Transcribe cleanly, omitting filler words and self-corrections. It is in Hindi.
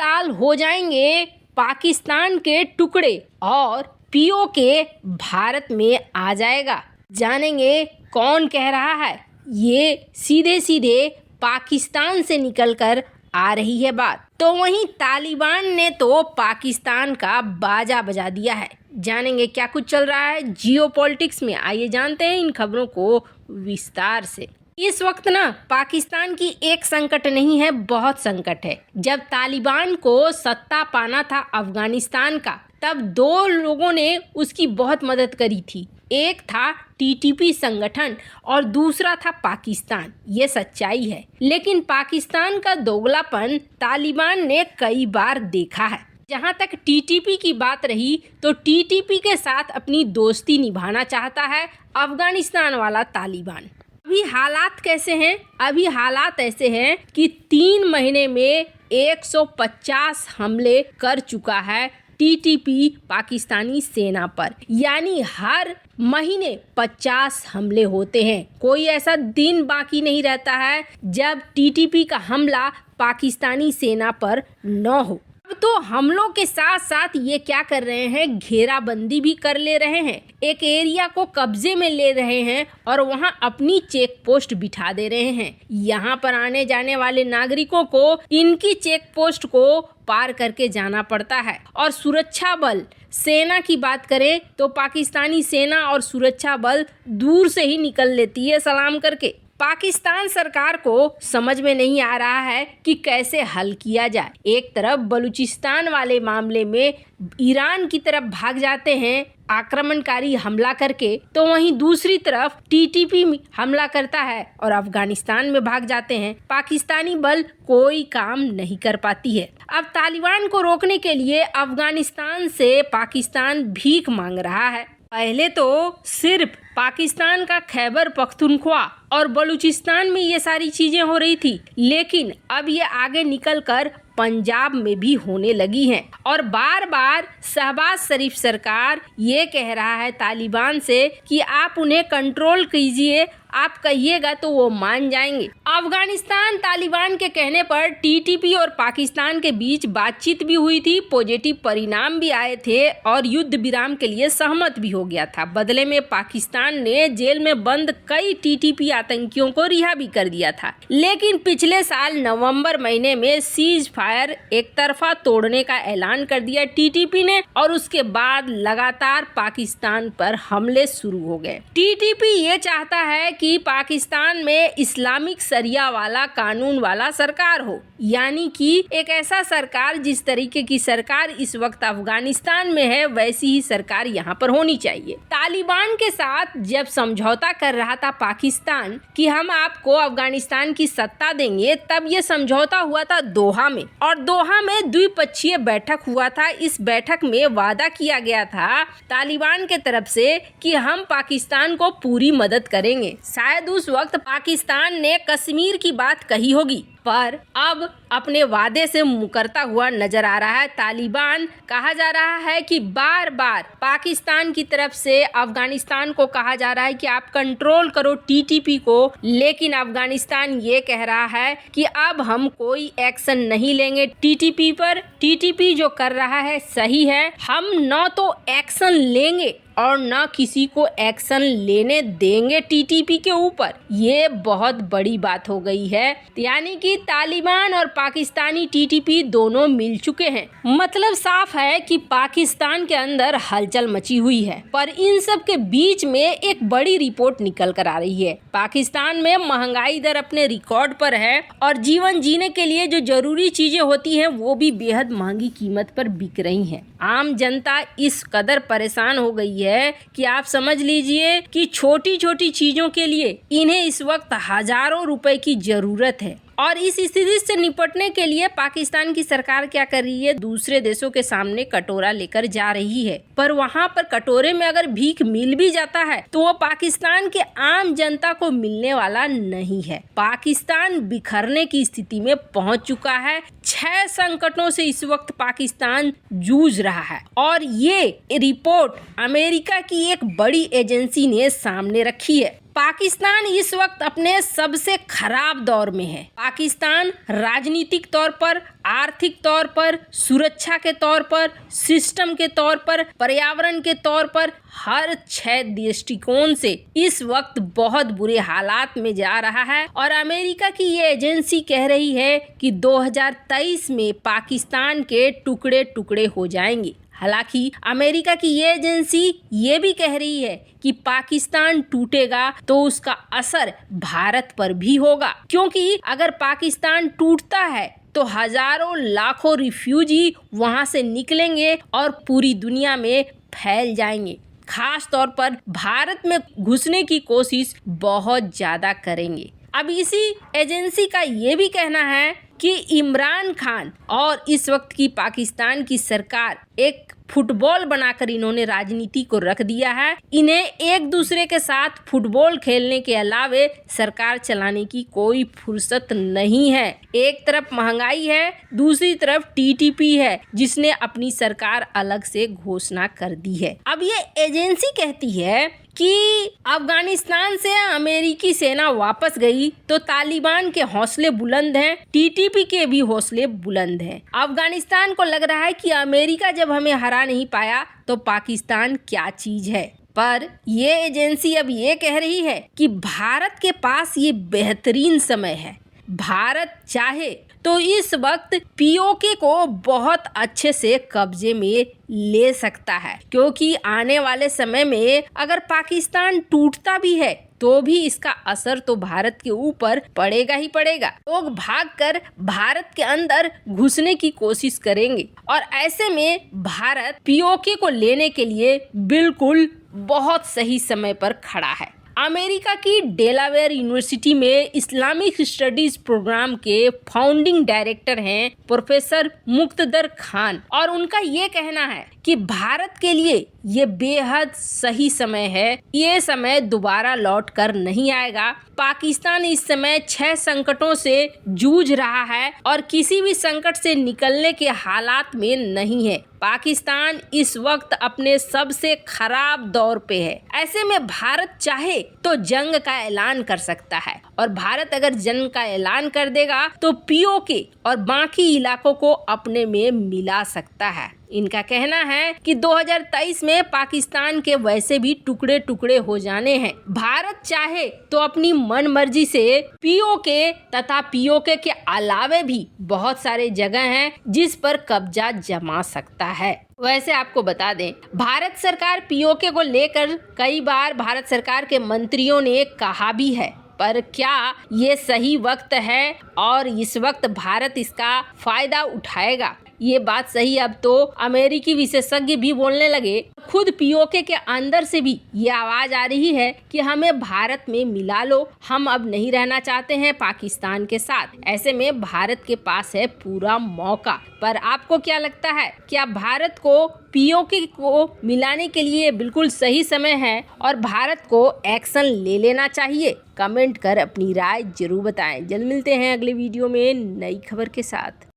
साल हो जाएंगे पाकिस्तान के टुकड़े और पीओके भारत में आ जाएगा। जानेंगे कौन कह रहा है। ये सीधे सीधे पाकिस्तान से निकलकर आ रही है बात। तो वहीं तालिबान ने तो पाकिस्तान का बाजा बजा दिया है। जानेंगे क्या कुछ चल रहा है जियोपॉलिटिक्स में। आइए जानते हैं इन खबरों को विस्तार से। इस वक्त ना पाकिस्तान की एक संकट नहीं है, बहुत संकट है। जब तालिबान को सत्ता पाना था अफगानिस्तान का, तब दो लोगों ने उसकी बहुत मदद करी थी। एक था टीटीपी संगठन और दूसरा था पाकिस्तान। ये सच्चाई है। लेकिन पाकिस्तान का दोगलापन तालिबान ने कई बार देखा है। जहां तक टीटीपी की बात रही तो टीटीपी के साथ अपनी दोस्ती निभाना चाहता है अफगानिस्तान वाला तालिबान। अभी हालात कैसे हैं? अभी हालात ऐसे हैं कि 3 महीने में 150 हमले कर चुका है टीटीपी पाकिस्तानी सेना पर। यानी हर महीने 50 हमले होते हैं। कोई ऐसा दिन बाकी नहीं रहता है जब टीटीपी का हमला पाकिस्तानी सेना पर न हो। अब तो हमलों के साथ साथ ये क्या कर रहे हैं, घेराबंदी भी कर ले रहे हैं। एक एरिया को कब्जे में ले रहे हैं और वहां अपनी चेक पोस्ट बिठा दे रहे हैं। यहां पर आने जाने वाले नागरिकों को इनकी चेक पोस्ट को पार करके जाना पड़ता है। और सुरक्षा बल सेना की बात करें तो पाकिस्तानी सेना और सुरक्षा बल दूर से ही निकल लेती है सलाम करके। पाकिस्तान सरकार को समझ में नहीं आ रहा है कि कैसे हल किया जाए। एक तरफ बलूचिस्तान वाले मामले में ईरान की तरफ भाग जाते हैं आक्रमणकारी हमला करके, तो वहीं दूसरी तरफ टीटीपी हमला करता है और अफगानिस्तान में भाग जाते हैं। पाकिस्तानी बल कोई काम नहीं कर पाती है। अब तालिबान को रोकने के लिए अफगानिस्तान से पाकिस्तान भीख मांग रहा है। पहले तो सिर्फ पाकिस्तान का खैबर पख्तूनख्वा और बलूचिस्तान में ये सारी चीजें हो रही थी, लेकिन अब ये आगे निकलकर पंजाब में भी होने लगी हैं। और बार बार शहबाज शरीफ सरकार ये कह रहा है तालिबान से कि आप उन्हें कंट्रोल कीजिए, आप कहिएगा तो वो मान जाएंगे। अफगानिस्तान तालिबान के कहने पर टीटीपी और पाकिस्तान के बीच बातचीत भी हुई थी, पॉजिटिव परिणाम भी आए थे और युद्ध विराम के लिए सहमत भी हो गया था। बदले में पाकिस्तान ने जेल में बंद कई टीटीपी आतंकियों को रिहा भी कर दिया था। लेकिन पिछले साल नवंबर महीने में सीज फायर एक तरफा तोड़ने का ऐलान कर दिया टीटीपी ने और उसके बाद लगातार पाकिस्तान पर हमले शुरू हो गए। टीटीपी ये चाहता है कि पाकिस्तान में इस्लामिक शरिया वाला कानून वाला सरकार हो, यानी कि एक ऐसा सरकार जिस तरीके की सरकार इस वक्त अफगानिस्तान में है वैसी ही सरकार यहाँ पर होनी चाहिए। तालिबान के साथ जब समझौता कर रहा था पाकिस्तान कि हम आपको अफगानिस्तान की सत्ता देंगे, तब ये समझौता हुआ था दोहा में और दोहा में द्विपक्षीय बैठक हुआ था। इस बैठक में वादा किया गया था तालिबान के तरफ से कि हम पाकिस्तान को पूरी मदद करेंगे। शायद उस वक्त पाकिस्तान ने कश्मीर की बात कही होगी, पर अब अपने वादे से मुकरता हुआ नजर आ रहा है तालिबान। कहा जा रहा है कि बार बार पाकिस्तान की तरफ से अफगानिस्तान को कहा जा रहा है कि आप कंट्रोल करो टीटीपी को, लेकिन अफगानिस्तान ये कह रहा है कि अब हम कोई एक्शन नहीं लेंगे टीटीपी पर। टीटीपी जो कर रहा है सही है, हम न तो एक्शन लेंगे और न किसी को एक्शन लेने देंगे टीटीपी के ऊपर। ये बहुत बड़ी बात हो गई है। यानी कि तालिबान और पाकिस्तानी टीटीपी दोनों मिल चुके हैं। मतलब साफ है कि पाकिस्तान के अंदर हलचल मची हुई है। पर इन सब के बीच में एक बड़ी रिपोर्ट निकल कर आ रही है। पाकिस्तान में महंगाई दर अपने रिकॉर्ड पर है और जीवन जीने के लिए जो जरूरी चीजें होती हैं वो भी बेहद महंगी कीमत पर बिक रही हैं। आम जनता इस कदर परेशान हो गई है कि आप समझ लीजिए कि छोटी छोटी चीजों के लिए इन्हें इस वक्त हजारों रुपए की जरूरत है। और इस स्थिति से निपटने के लिए पाकिस्तान की सरकार क्या कर रही है, दूसरे देशों के सामने कटोरा लेकर जा रही है। पर वहां पर कटोरे में अगर भीख मिल भी जाता है तो वो पाकिस्तान के आम जनता को मिलने वाला नहीं है। पाकिस्तान बिखरने की स्थिति में पहुंच चुका है। 6 संकटों से इस वक्त पाकिस्तान जूझ रहा है और ये रिपोर्ट अमेरिका की एक बड़ी एजेंसी ने सामने रखी है। पाकिस्तान इस वक्त अपने सबसे खराब दौर में है। पाकिस्तान राजनीतिक तौर पर, आर्थिक तौर पर, सुरक्षा के तौर पर, सिस्टम के तौर पर, पर्यावरण के तौर पर, हर 6 दृष्टिकोण से इस वक्त बहुत बुरे हालात में जा रहा है। और अमेरिका की ये एजेंसी कह रही है कि 2023 में पाकिस्तान के टुकड़े टुकड़े हो जाएंगे। हालांकि अमेरिका की ये एजेंसी ये भी कह रही है कि पाकिस्तान टूटेगा तो उसका असर भारत पर भी होगा, क्योंकि अगर पाकिस्तान टूटता है तो हजारों लाखों रिफ्यूजी वहां से निकलेंगे और पूरी दुनिया में फैल जाएंगे। खास तौर पर भारत में घुसने की कोशिश बहुत ज्यादा करेंगे। अब इसी एजेंसी का ये भी कहना है कि इमरान खान और इस वक्त की पाकिस्तान की सरकार एक फुटबॉल बनाकर इन्होंने राजनीति को रख दिया है। इन्हें एक दूसरे के साथ फुटबॉल खेलने के अलावे सरकार चलाने की कोई फुर्सत नहीं है। एक तरफ महंगाई है, दूसरी तरफ टीटीपी है जिसने अपनी सरकार अलग से घोषणा कर दी है। अब ये एजेंसी कहती है कि अफगानिस्तान से अमेरिकी सेना वापस गई तो तालिबान के हौसले बुलंद हैं, टीटीपी के भी हौसले बुलंद हैं। अफगानिस्तान को लग रहा है कि अमेरिका जब हमें हरा नहीं पाया तो पाकिस्तान क्या चीज है। पर ये एजेंसी अब ये कह रही है कि भारत के पास ये बेहतरीन समय है। भारत चाहे तो इस वक्त पीओके को बहुत अच्छे से कब्जे में ले सकता है, क्योंकि आने वाले समय में अगर पाकिस्तान टूटता भी है तो भी इसका असर तो भारत के ऊपर पड़ेगा ही पड़ेगा। लोग भागकर भारत के अंदर घुसने की कोशिश करेंगे और ऐसे में भारत पीओके को लेने के लिए बिल्कुल बहुत सही समय पर खड़ा है। अमेरिका की डेलावेयर यूनिवर्सिटी में इस्लामिक स्टडीज प्रोग्राम के फाउंडिंग डायरेक्टर हैं प्रोफेसर मुक्तदर खान, और उनका ये कहना है कि भारत के लिए ये बेहद सही समय है। ये समय दोबारा लौट कर नहीं आएगा। पाकिस्तान इस समय 6 संकटों से जूझ रहा है और किसी भी संकट से निकलने के हालात में नहीं है। पाकिस्तान इस वक्त अपने सबसे खराब दौर पे है। ऐसे में भारत चाहे तो जंग का ऐलान कर सकता है, और भारत अगर जंग का ऐलान कर देगा तो पीओके और बाकी इलाकों को अपने में मिला सकता है। इनका कहना है कि 2023 में पाकिस्तान के वैसे भी टुकड़े टुकड़े हो जाने हैं। भारत चाहे तो अपनी मन मर्जी से पीओके तथा पीओके के अलावे भी बहुत सारे जगह हैं जिस पर कब्जा जमा सकता है। वैसे आपको बता दें, भारत सरकार पीओके को लेकर कई बार भारत सरकार के मंत्रियों ने कहा भी है, पर क्या ये सही वक्त है और इस वक्त भारत इसका फायदा उठाएगा? ये बात सही अब तो अमेरिकी विशेषज्ञ भी बोलने लगे। खुद पीओके के अंदर से भी ये आवाज आ रही है कि हमें भारत में मिला लो, हम अब नहीं रहना चाहते हैं पाकिस्तान के साथ। ऐसे में भारत के पास है पूरा मौका। पर आपको क्या लगता है, क्या भारत को पीओके को मिलाने के लिए बिल्कुल सही समय है और भारत को एक्शन ले लेना चाहिए? कमेंट कर अपनी राय जरूर बताएं। जल्द मिलते हैं अगले वीडियो में नई खबर के साथ।